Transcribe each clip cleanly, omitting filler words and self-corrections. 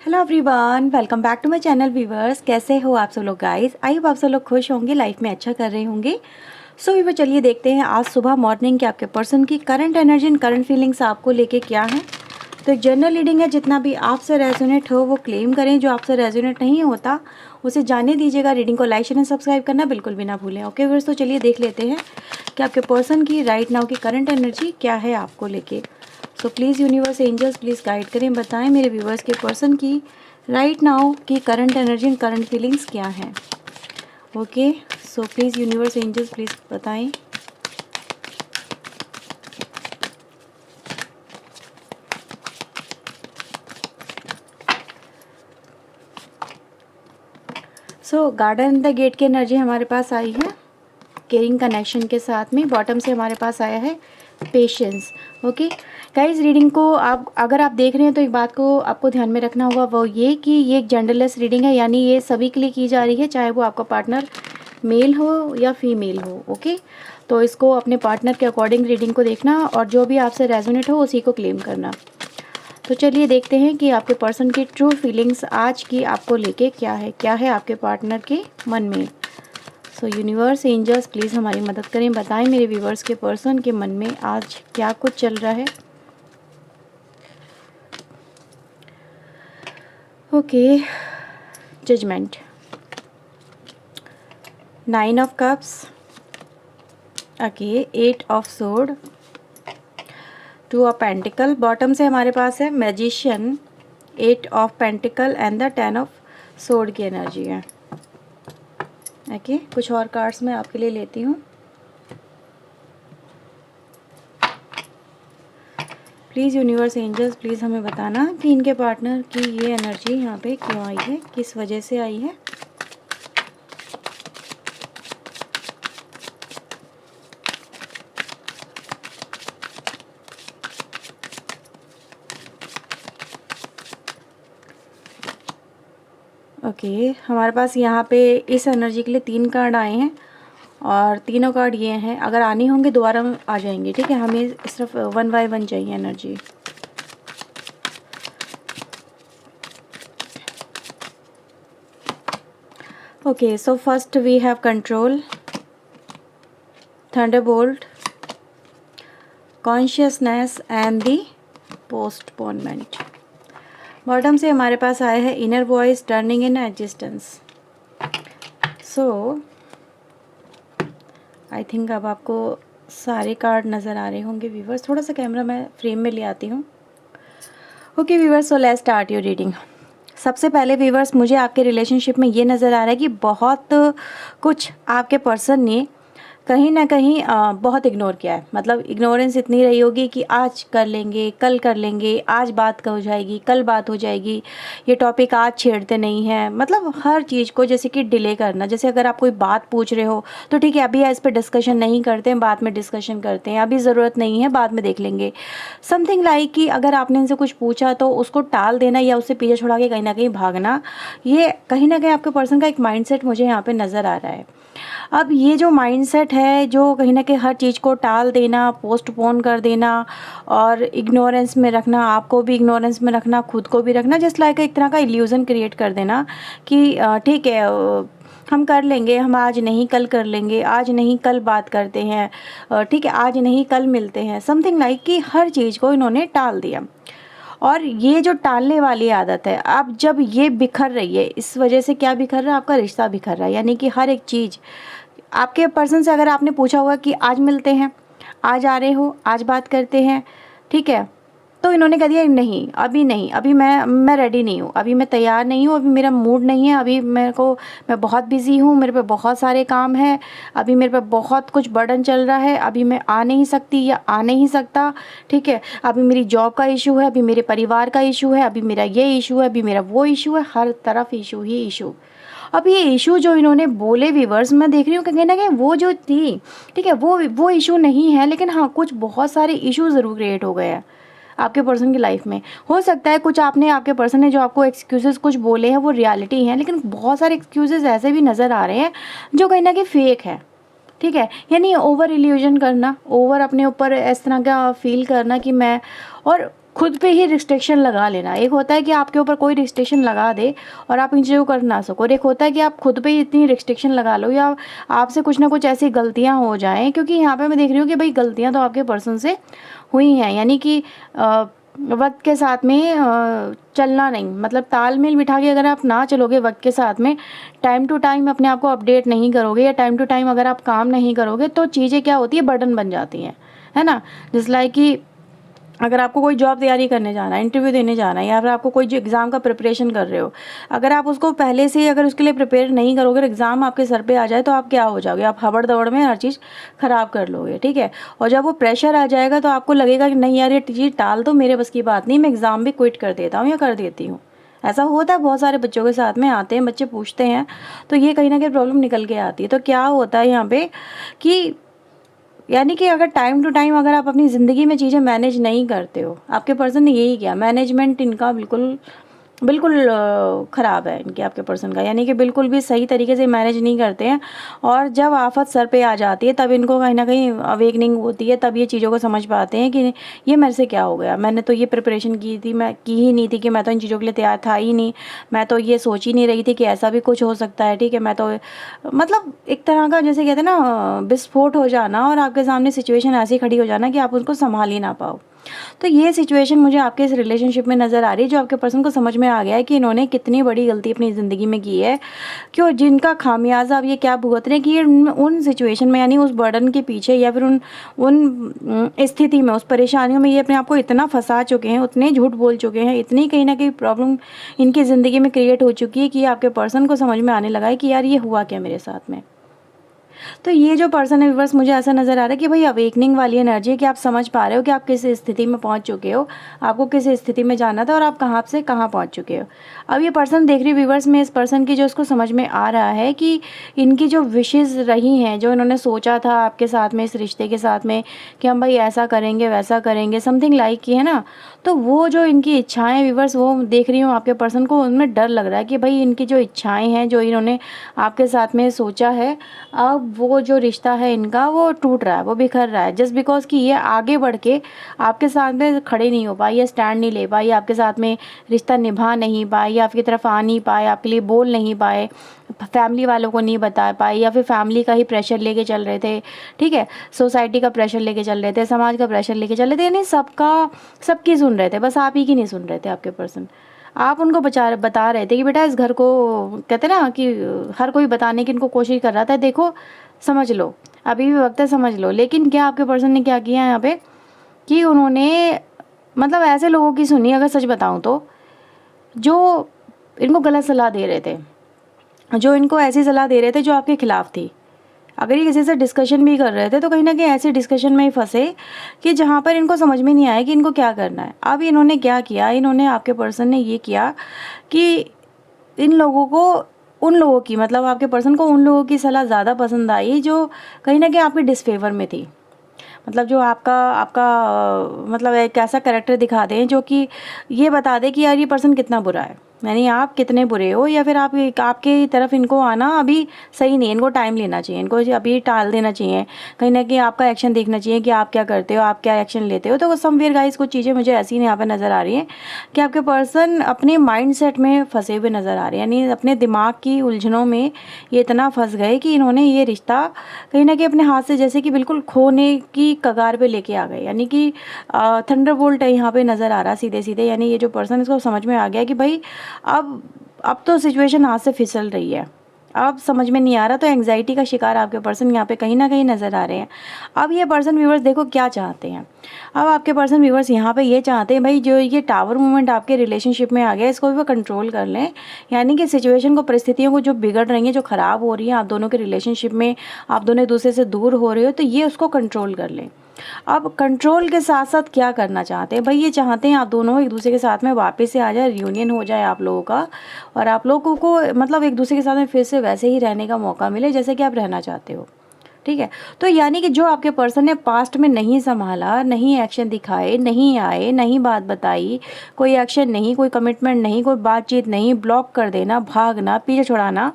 Hello everyone, welcome back to my channel viewers. कैसे हो आप सब लोग गाइस? आई होप आप सब लोग खुश होंगे, लाइफ में अच्छा कर रहे होंगे। सो व्यूवर, चलिए देखते हैं आज सुबह मॉर्निंग के आपके पर्सन की current energy and current feelings आपको लेके क्या है। तो एक जनरल रीडिंग है, जितना भी आपसे रेजोनेट हो वो क्लेम करें, जो आपसे रेजोनेट नहीं होता उसे जाने दीजिएगा। रीडिंग को लाइक शेयर एंड सब्सक्राइब करना बिल्कुल भी ना भूलें। ओके व्यूवर्स, तो चलिए देख लेते हैं कि आपके पर्सन की राइट नाउ की करंट एनर्जी क्या है आपको लेके। So please universe angels please guide करें, बताएं मेरे व्यूवर्स के पर्सन की राइट नाउ की current energy and current feelings क्या है। Okay, so please universe angels please बताएं। सो गार्डन द गेट की एनर्जी हमारे पास आई है केयरिंग कनेक्शन के साथ में। बॉटम से हमारे पास आया है पेशेंस। ओके गाइज, रीडिंग को अगर आप देख रहे हैं तो एक बात को आपको ध्यान में रखना होगा, वो ये कि ये एक जेंडरलेस रीडिंग है, यानी ये सभी के लिए की जा रही है, चाहे वो आपका पार्टनर मेल हो या फीमेल हो। ओके, तो इसको अपने पार्टनर के अकॉर्डिंग रीडिंग को देखना और जो भी आपसे रेजोनेट हो उसी को क्लेम करना। तो चलिए देखते हैं कि आपके पर्सन की ट्रू फीलिंग्स आज की आपको लेके क्या है आपके पार्टनर के मन में। सो यूनिवर्स एंजल्स प्लीज़ हमारी मदद करें, बताएं मेरे व्यूवर्स के पर्सन के मन में आज क्या कुछ चल रहा है। Okay, judgment, 9 of cups, okay 8 of sword, 2 of pentacle. Bottom से हमारे पास है magician, 8 of pentacle and the 10 of sword की एनर्जी है। ओके, कुछ और कार्ड्स मैं आपके लिए लेती हूँ। प्लीज़ यूनिवर्स एंजल्स प्लीज़ हमें बताना कि इनके पार्टनर की ये एनर्जी यहाँ पे क्यों आई है, किस वजह से आई है। ओके, हमारे पास यहाँ पे इस एनर्जी के लिए 3 कार्ड आए हैं और तीनों कार्ड ये हैं। अगर आने होंगे दोबारा आ जाएंगे, ठीक है। हमें सिर्फ 1 बाय 1 चाहिए energy. Okay, so first we have control, thunderbolt, consciousness and the postponement. Bottom से हमारे पास आया है inner voice, turning in existence. So I think अब आपको सारे कार्ड नज़र आ रहे होंगे व्यूवर्स। थोड़ा सा कैमरा मैं फ्रेम में ले आती हूँ। Okay viewers, so let's start your reading. सबसे पहले व्यूवर्स, मुझे आपके रिलेशनशिप में ये नज़र आ रहा है कि बहुत कुछ आपके पर्सन ने कहीं ना कहीं बहुत इग्नोर किया है। मतलब इग्नोरेंस इतनी रही होगी कि आज कर लेंगे, कल कर लेंगे, आज बात हो जाएगी, कल बात हो जाएगी, ये टॉपिक आज छेड़ते नहीं हैं। मतलब हर चीज़ को जैसे कि डिले करना। जैसे अगर आप कोई बात पूछ रहे हो तो ठीक है, अभी इस पर डिस्कशन नहीं करते हैं, बाद में डिस्कशन करते हैं, अभी ज़रूरत नहीं है, बाद में देख लेंगे। समथिंग लाइक कि अगर आपने इनसे कुछ पूछा तो उसको टाल देना या उससे पीछे छुड़ा के कहीं ना कहीं भागना, ये कहीं ना कहीं आपके पर्सन का एक माइंडसेट मुझे यहाँ पे नज़र आ रहा है। अब ये जो माइंडसेट है, जो कहीं ना कहीं हर चीज़ को टाल देना, पोस्टपोन कर देना और इग्नोरेंस में रखना, आपको भी इग्नोरेंस में रखना, खुद को भी रखना, जस्ट लाइक एक तरह का इल्यूज़न क्रिएट कर देना कि ठीक है, हम कर लेंगे, हम आज नहीं कल कर लेंगे, आज नहीं कल बात करते हैं, ठीक है, आज नहीं कल मिलते हैं। समथिंग लाइक कि हर चीज़ को इन्होंने टाल दिया। और ये जो टालने वाली आदत है, अब जब ये बिखर रही है, इस वजह से क्या बिखर रहा है, आपका रिश्ता बिखर रहा है। यानी कि हर एक चीज़ आपके पर्सन से अगर आपने पूछा होगा कि आज मिलते हैं, आज आ रहे हो, आज बात करते हैं, ठीक है, तो इन्होंने कह दिया नहीं, अभी नहीं, अभी मैं रेडी नहीं हूँ, अभी मैं तैयार नहीं हूँ, अभी मेरा मूड नहीं है, अभी मैं बहुत बिज़ी हूँ, मेरे पे बहुत सारे काम हैं, अभी मेरे पे बहुत कुछ बर्डन चल रहा है, अभी मैं आ नहीं सकती या आ नहीं सकता, ठीक है, अभी मेरी जॉब का इशू है, अभी मेरे परिवार का इशू है, अभी मेरा ये इशू है, अभी मेरा वो इशू है, हर तरफ इशू ही इशू। अब ये इशू जो इन्होंने बोले व्यूवर्स, मैं देख रही हूँ कहीं ना कहीं वो जो थी, ठीक है, वो इशू नहीं है, लेकिन हाँ कुछ बहुत सारे इशू ज़रूर क्रिएट हो गए हैं आपके पर्सन की लाइफ में। हो सकता है कुछ आपके पर्सन ने जो आपको एक्सक्यूजेस कुछ बोले हैं वो रियलिटी हैं, लेकिन बहुत सारे एक्सक्यूजेस ऐसे भी नज़र आ रहे हैं जो कहीं ना कहीं फेक है, ठीक है। यानी ओवर इल्यूजन करना, ओवर अपने ऊपर इस तरह का फील करना कि मैं, और खुद पे ही रिस्ट्रिक्शन लगा लेना। एक होता है कि आपके ऊपर कोई रिस्ट्रिक्शन लगा दे और आप इन चीज़ों को कर ना सको, और एक होता है कि आप खुद पे ही इतनी रिस्ट्रिक्शन लगा लो या आपसे कुछ ना कुछ ऐसी गलतियां हो जाएं, क्योंकि यहाँ पे मैं देख रही हूँ कि भाई गलतियां तो आपके पर्सन से हुई हैं, यानी कि वक्त के साथ में चलना नहीं, मतलब तालमेल बिठा के अगर आप ना चलोगे वक्त के साथ में, टाइम टू टाइम अपने आप को अपडेट नहीं करोगे या टाइम टू टाइम अगर आप काम नहीं करोगे, तो चीज़ें क्या होती है, बर्डन बन जाती हैं, है ना। जिस लाइक कि अगर आपको कोई जॉब तैयारी करने जाना है, इंटरव्यू देने जाना है, या फिर आपको कोई जो एग्ज़ाम का प्रिपरेशन कर रहे हो, अगर आप उसको पहले से अगर उसके लिए प्रिपेयर नहीं करोगे, एग्ज़ाम आपके सर पे आ जाए, तो आप क्या हो जाओगे, आप हबड़ दबड़ में हर चीज़ ख़राब कर लोगे, ठीक है। और जब वो प्रेशर आ जाएगा तो आपको लगेगा कि नहीं यार ये चीज़ टाल दो, मेरे बस की बात नहीं, मैं एग्ज़ाम भी क्विट कर देता हूँ या कर देती हूँ। ऐसा होता है बहुत सारे बच्चों के साथ में, आते हैं बच्चे पूछते हैं, तो ये कहीं ना कहीं प्रॉब्लम निकल के आती है। तो क्या होता है यहाँ पे कि यानी कि अगर टाइम टू टाइम अगर आप अपनी ज़िंदगी में चीज़ें मैनेज नहीं करते हो, आपके पर्सन ने यही किया, मैनेजमेंट इनका बिल्कुल बिल्कुल ख़राब है इनके, आपके पर्सन का, यानी कि बिल्कुल भी सही तरीके से मैनेज नहीं करते हैं। और जब आफत सर पे आ जाती है तब इनको कहीं ना कहीं अवेकनिंग होती है, तब ये चीज़ों को समझ पाते हैं कि ये मेरे से क्या हो गया, मैंने तो ये प्रिपरेशन की थी, मैं की ही नहीं थी, कि मैं तो इन चीज़ों के लिए तैयार था ही नहीं, मैं तो ये सोच ही नहीं रही थी कि ऐसा भी कुछ हो सकता है, ठीक है। मैं तो मतलब एक तरह का जैसे कहते हैं ना विस्फोट हो जाना, और आपके सामने सिचुएशन ऐसी खड़ी हो जाना कि आप उसको संभाल ही ना पाओ। तो ये सिचुएशन मुझे आपके इस रिलेशनशिप में नज़र आ रही है, जो आपके पर्सन को समझ में आ गया है कि इन्होंने कितनी बड़ी गलती अपनी ज़िंदगी में की है, क्यों जिनका खामियाजा अब ये क्या भुगत रहे हैं, कि ये उन सिचुएशन में, यानी उस बर्डन के पीछे या फिर उन स्थिति में, उस परेशानियों में ये अपने आप को इतना फंसा चुके हैं, उतने झूठ बोल चुके हैं, इतनी कहीं ना कहीं प्रॉब्लम इनकी ज़िंदगी में क्रिएट हो चुकी है कि आपके पर्सन को समझ में आने लगा है कि यार ये हुआ क्या मेरे साथ में। तो ये जो पर्सन है व्यूअर्स, मुझे ऐसा नज़र आ रहा है कि भाई अवेकनिंग वाली एनर्जी है, कि आप समझ पा रहे हो कि आप किस स्थिति में पहुंच चुके हो, आपको किस स्थिति में जाना था और आप कहाँ से कहाँ पहुंच चुके हो। अब ये पर्सन देख रही व्यूअर्स में, इस पर्सन की जो उसको समझ में आ रहा है कि इनकी जो विशेज़ रही हैं, जो इन्होंने सोचा था आपके साथ में, इस रिश्ते के साथ में, कि हम भाई ऐसा करेंगे वैसा करेंगे, समथिंग लाइक की है ना, तो वो जो इनकी इच्छाएं व्यूअर्स, वो देख रही हूँ आपके पर्सन को उनमें डर लग रहा है कि भाई इनकी जो इच्छाएं हैं, जो इन्होंने आपके साथ में सोचा है, अब वो जो रिश्ता है इनका वो टूट रहा है, वो बिखर रहा है, जस्ट बिकॉज कि ये आगे बढ़ के आपके साथ में खड़े नहीं हो पाई, या स्टैंड नहीं ले पाई, आपके साथ में रिश्ता निभा नहीं पाई, या आपकी तरफ आ नहीं पाए, आपके लिए बोल नहीं पाए, फैमिली वालों को नहीं बता पाए, या फिर फैमिली का ही प्रेशर लेके चल रहे थे, ठीक है, सोसाइटी का प्रेशर लेके चल रहे थे, समाज का प्रेशर लेके चल रहे थे, यानी सबकी सुन रहे थे, बस आप ही की नहीं सुन रहे थे आपके पर्सन। आप उनको बता रहे थे कि बेटा इस घर को, कहते ना कि हर कोई बताने की इनको कोशिश कर रहा था, देखो समझ लो, अभी भी वक्त है, समझ लो। लेकिन क्या आपके पर्सन ने क्या किया यहाँ पे, कि उन्होंने मतलब ऐसे लोगों की सुनी, अगर सच बताऊँ तो, जो इनको गलत सलाह दे रहे थे, जो इनको ऐसी सलाह दे रहे थे जो आपके खिलाफ थी। अगर ये किसी से डिस्कशन भी कर रहे थे तो कहीं ना कहीं ऐसे डिस्कशन में ही फंसे कि जहाँ पर इनको समझ में नहीं आया कि इनको क्या करना है। अब इन्होंने क्या किया, इन्होंने, आपके पर्सन ने ये किया कि इन लोगों को, उन लोगों की, मतलब आपके पर्सन को उन लोगों की सलाह ज़्यादा पसंद आई जो कहीं ना कहीं आपके डिसफेवर में थी, मतलब जो आपका आपका मतलब एक ऐसा कैरेक्टर दिखा दें जो कि ये बता दे कि यार ये पर्सन कितना बुरा है, यानी आप कितने बुरे हो, या फिर आप आपके तरफ इनको आना अभी सही नहीं है, इनको टाइम लेना चाहिए, इनको अभी टाल देना चाहिए, कहीं ना कहीं आपका एक्शन देखना चाहिए कि आप क्या करते हो, आप क्या एक्शन लेते हो। तो समवेयर गाइस कुछ चीज़ें मुझे ऐसी यहाँ पर नज़र आ रही हैं कि आपके पर्सन अपने माइंड सेट में फंसे हुए नज़र आ रहे हैं, यानी अपने दिमाग की उलझनों में ये इतना फंस गए कि इन्होंने ये रिश्ता कहीं ना कहीं अपने हाथ से जैसे कि बिल्कुल खोने की कगार पे लेके आ गए, यानी कि थंडरबोल्ट है यहाँ पे नज़र आ रहा सीधे सीधे, यानी ये जो पर्सन, इसको समझ में आ गया कि भाई अब तो सिचुएशन हाथ से फिसल रही है, अब समझ में नहीं आ रहा। तो एंग्जाइटी का शिकार आपके पर्सन यहाँ पे कहीं ना कहीं नज़र आ रहे हैं। अब ये पर्सन व्यूवर्स देखो क्या चाहते हैं, अब आपके पर्सन व्यूवर्स यहाँ पे ये चाहते हैं भाई जो ये टावर मूवमेंट आपके रिलेशनशिप में आ गया, इसको भी वो कंट्रोल कर लें, यानी कि सिचुएशन को, परिस्थितियों को जो बिगड़ रही हैं, जो ख़राब हो रही हैं आप दोनों के रिलेशनशिप में, आप दोनों एक दूसरे से दूर हो रहे हो, तो ये उसको कंट्रोल कर लें। अब कंट्रोल के साथ साथ क्या करना चाहते हैं भाई, ये चाहते हैं आप दोनों एक दूसरे के साथ में वापस से आ जाए, रियूनियन हो जाए आप लोगों का, और आप लोगों को मतलब एक दूसरे के साथ में फिर से वैसे ही रहने का मौका मिले जैसे कि आप रहना चाहते हो, ठीक है। तो यानी कि जो आपके पर्सन ने पास्ट में नहीं संभाला, नहीं एक्शन दिखाए, नहीं आए, नहीं बात बताई, कोई एक्शन नहीं, कोई कमिटमेंट नहीं, कोई बातचीत नहीं, ब्लॉक कर देना, भागना, पीछे छुड़ाना,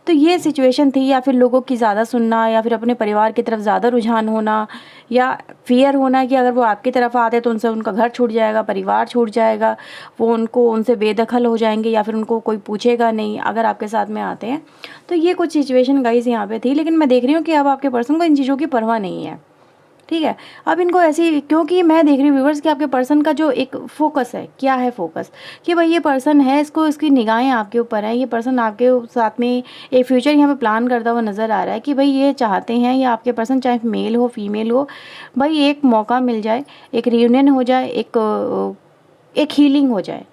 तो ये सिचुएशन थी, या फिर लोगों की ज़्यादा सुनना, या फिर अपने परिवार की तरफ ज़्यादा रुझान होना, या फियर होना कि अगर वो आपकी तरफ आते तो उनसे उनका घर छूट जाएगा, परिवार छूट जाएगा, वो उनसे बेदखल हो जाएंगे, या फिर उनको कोई पूछेगा नहीं अगर आपके साथ में आते हैं। तो ये कुछ सिचुएशन गाइस यहाँ पे थी, लेकिन मैं देख रही हूँ कि अब आपके पर्सन को इन चीज़ों की परवाह नहीं है। ठीक है, अब इनको ऐसी, क्योंकि मैं देख रही हूँ व्यूवर्स कि आपके पर्सन का जो एक फोकस है, क्या है फोकस, कि भाई ये पर्सन है, इसको इसकी निगाहें आपके ऊपर है, ये पर्सन आपके साथ में एक फ्यूचर यहाँ पे प्लान करता हुआ नज़र आ रहा है, कि भाई ये चाहते हैं, या आपके पर्सन चाहे मेल हो फीमेल हो, भाई एक मौका मिल जाए, एक रियूनियन हो जाए, एक हीलिंग हो जाए।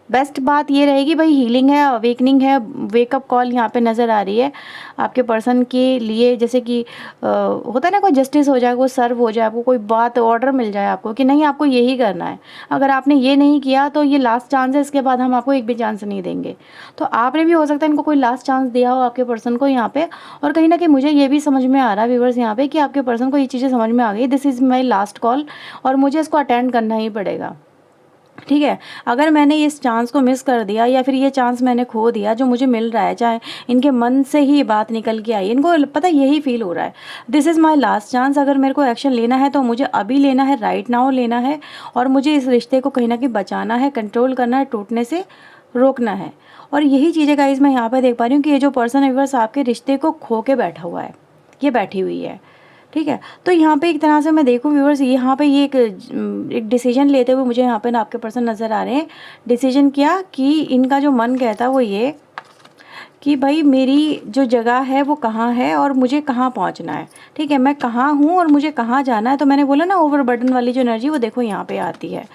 बेस्ट बात ये रहेगी भाई, हीलिंग है, अवेकनिंग है, वेकअप कॉल यहाँ पे नज़र आ रही है आपके पर्सन के लिए। जैसे कि होता है ना, कोई जस्टिस हो जाए, वो सर्व हो जाए, आपको कोई बात ऑर्डर मिल जाए आपको कि नहीं आपको यही करना है, अगर आपने ये नहीं किया तो ये लास्ट चांस है, इसके बाद हम आपको एक भी चांस नहीं देंगे। तो आपने भी हो सकता है इनको कोई लास्ट चांस दिया हो आपके पर्सन को यहाँ पे। और कहीं ना कहीं मुझे ये भी समझ में आ रहा है व्यूवर्स यहाँ पे कि आपके पर्सन को ये चीज़ें समझ में आ गई, this is my last call और मुझे इसको अटेंड करना ही पड़ेगा। ठीक है, अगर मैंने इस चांस को मिस कर दिया, या फिर ये चांस मैंने खो दिया जो मुझे मिल रहा है, चाहे इनके मन से ही बात निकल के आई, इनको पता यही फील हो रहा है, this is my last chance, अगर मेरे को एक्शन लेना है तो मुझे अभी लेना है, राइट नाउ लेना है, और मुझे इस रिश्ते को कहीं ना कहीं बचाना है, कंट्रोल करना है, टूटने से रोकना है। और यही चीज़ें गाइस मैं यहाँ पर देख पा रही हूँ कि ये जो पर्सन व्यूअर्स आपके रिश्ते को खो के बैठा हुआ है, ये बैठी हुई है। ठीक है, तो यहाँ पे एक तरह से मैं देखूँ व्यूअर्स, यहाँ पे ये एक डिसीजन लेते हुए मुझे यहाँ पे ना आपके पर्सन नज़र आ रहे हैं। डिसीजन किया कि इनका जो मन कहता है वो ये कि भाई मेरी जो जगह है वो कहाँ है और मुझे कहाँ पहुँचना है। ठीक है, मैं कहाँ हूँ और मुझे कहाँ जाना है। तो मैंने बोला ना ओवरबर्डन वाली जो एनर्जी वो देखो यहाँ पे आती है।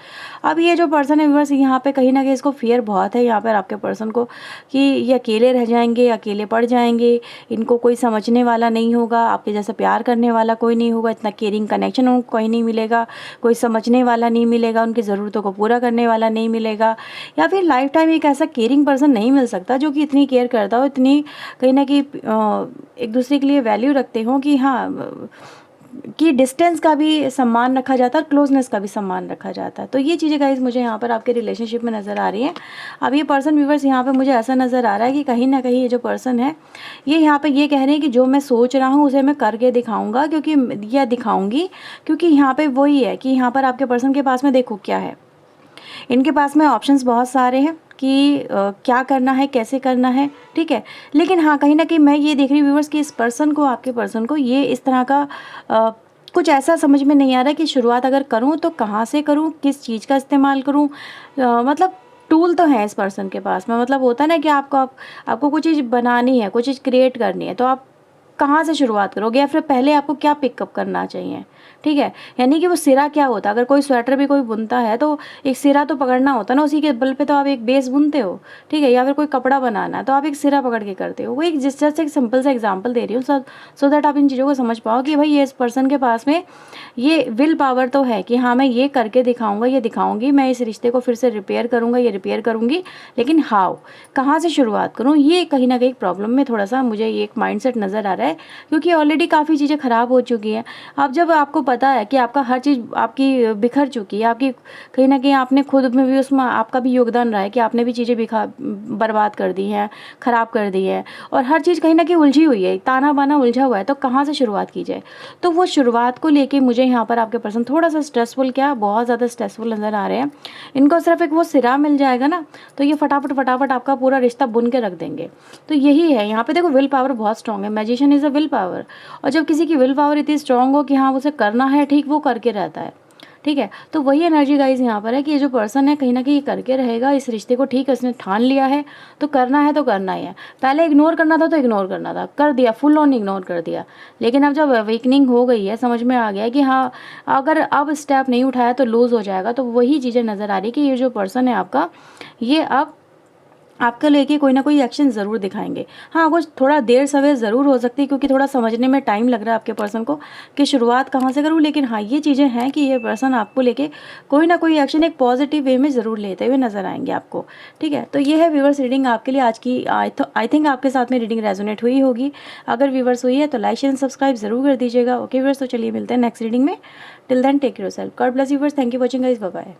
अब ये जो पर्सन है व्यूअर्स, यहाँ पे कहीं ना कहीं इसको फियर बहुत है यहाँ पर आपके पर्सन को, कि ये अकेले रह जाएंगे, अकेले पड़ जाएंगे, इनको कोई समझने वाला नहीं होगा, आपके जैसा प्यार करने वाला कोई नहीं होगा, इतना केयरिंग कनेक्शन उनको कोई नहीं मिलेगा, कोई समझने वाला नहीं मिलेगा, उनकी ज़रूरतों को पूरा करने वाला नहीं मिलेगा, या फिर लाइफ टाइम एक ऐसा केयरिंग पर्सन नहीं मिल सकता जो कि इतनी केयर करता हो, इतनी कहीं ना कहीं एक दूसरे के लिए वैल्यू रखते हो, कि हाँ कि डिस्टेंस का भी सम्मान रखा जाता है और क्लोजनेस का भी सम्मान रखा जाता है। तो ये चीज़ें गाइज मुझे यहाँ पर आपके रिलेशनशिप में नज़र आ रही हैं। अब ये पर्सन व्यूवर्स यहाँ पे मुझे ऐसा नज़र आ रहा है कि कहीं ना कहीं ये जो पर्सन है ये यहाँ पे ये कह रहे हैं कि जो मैं सोच रहा हूँ उसे मैं करके दिखाऊंगा, क्योंकि यह दिखाऊंगी, क्योंकि यहाँ पे वही है कि यहाँ पर आपके पर्सन के पास में देखो क्या है, इनके पास में ऑप्शंस बहुत सारे हैं कि क्या करना है, कैसे करना है। ठीक है, लेकिन हाँ कहीं ना कहीं मैं ये देख रही हूँ व्यूवर्स कि इस पर्सन को, आपके पर्सन को ये इस तरह का कुछ ऐसा समझ में नहीं आ रहा कि शुरुआत अगर करूँ तो कहाँ से करूँ, किस चीज़ का इस्तेमाल करूँ। मतलब टूल तो है इस पर्सन के पास में, मतलब होता है ना कि आपको कुछ चीज़ बनानी है, कुछ चीज़ क्रिएट करनी है, तो आप कहाँ से शुरुआत करोगे, या फिर पहले आपको क्या पिकअप करना चाहिए। ठीक है, यानी कि वो सिरा क्या होता है, अगर कोई स्वेटर भी कोई बुनता है तो एक सिरा तो पकड़ना होता है ना, उसी के बल पे तो आप एक बेस बुनते हो। ठीक है, या फिर कोई कपड़ा बनाना है तो आप एक सिरा पकड़ के करते हो। वो एक जिस तरह से एक सिंपल सा एग्जांपल दे रही हूँ सो दैट आप इन चीज़ों को समझ पाओ कि भाई ये इस पर्सन के पास में ये विल पावर तो है कि हाँ मैं ये करके दिखाऊंगा, ये दिखाऊंगी, मैं इस रिश्ते को फिर से रिपेयर करूँगा, ये रिपेयर करूँगी, लेकिन हाउ, कहाँ से शुरुआत करूँ, ये कहीं ना कहीं प्रॉब्लम में थोड़ा सा मुझे ये एक माइंडसेट नज़र आ रहा है, क्योंकि ऑलरेडी काफ़ी चीज़ें ख़राब हो चुकी हैं। अब जब आपको पता है कि आपका हर चीज़ आपकी बिखर चुकी है, आपकी कहीं ना कहीं आपने खुद में भी उसमें आपका भी योगदान रहा है कि आपने भी चीज़ें बर्बाद कर दी हैं, ख़राब कर दी है, और हर चीज़ कहीं ना कहीं उलझी हुई है, ताना बाना उलझा हुआ है, तो कहाँ से शुरुआत की जाए। तो वो शुरुआत को लेके मुझे यहाँ पर आपके पर्सन थोड़ा सा स्ट्रेसफुल, क्या बहुत ज़्यादा स्ट्रेसफुल नज़र आ रहे हैं। इनको सिर्फ एक वो सिरा मिल जाएगा ना, तो ये फटाफट फटाफट आपका पूरा रिश्ता बुन के रख देंगे। तो यही है यहाँ पे, देखो विल पावर बहुत स्ट्रॉन्ग है, magician is a will power, और जब किसी की विल पावर इतनी स्ट्रॉन्ग हो कि हाँ उसे करना है, ठीक, वो करके रहता है। ठीक है, तो वही एनर्जी गाइज यहाँ पर है कि ये जो पर्सन है कहीं ना कहीं करके रहेगा इस रिश्ते को। ठीक है, इसने ठान लिया है तो करना है, तो करना ही है। पहले इग्नोर करना था तो इग्नोर करना था, कर दिया, फुल ऑन इग्नोर कर दिया, लेकिन अब जब अवेकनिंग हो गई है, समझ में आ गया कि हाँ अगर अब स्टेप नहीं उठाया तो लूज़ हो जाएगा, तो वही चीज़ें नज़र आ रही कि ये जो पर्सन है आपका, ये अब आपके लेके कोई ना कोई एक्शन ज़रूर दिखाएंगे। हाँ कुछ थोड़ा देर सवेर ज़रूर हो सकती है, क्योंकि थोड़ा समझने में टाइम लग रहा है आपके पर्सन को कि शुरुआत कहाँ से करूँ, लेकिन हाँ ये चीज़ें हैं कि ये पर्सन आपको लेके कोई ना कोई एक्शन एक पॉजिटिव वे में ज़रूर लेते हुए नजर आएंगे आपको। ठीक है, तो ये है व्यूवर्स रीडिंग आपके लिए आज की। आई थिंक आपके साथ में रीडिंग रेजोनेट हुई होगी। अगर व्यूवर्स हुई है तो लाइक शेयर सब्सक्राइब जरूर कर दीजिएगा। ओके व्यूवर्स, तो चलिए मिलते हैं नेक्स्ट रीडिंग में। Till then take care yourself, god bless you viewers, thank you watching guys, bye bye.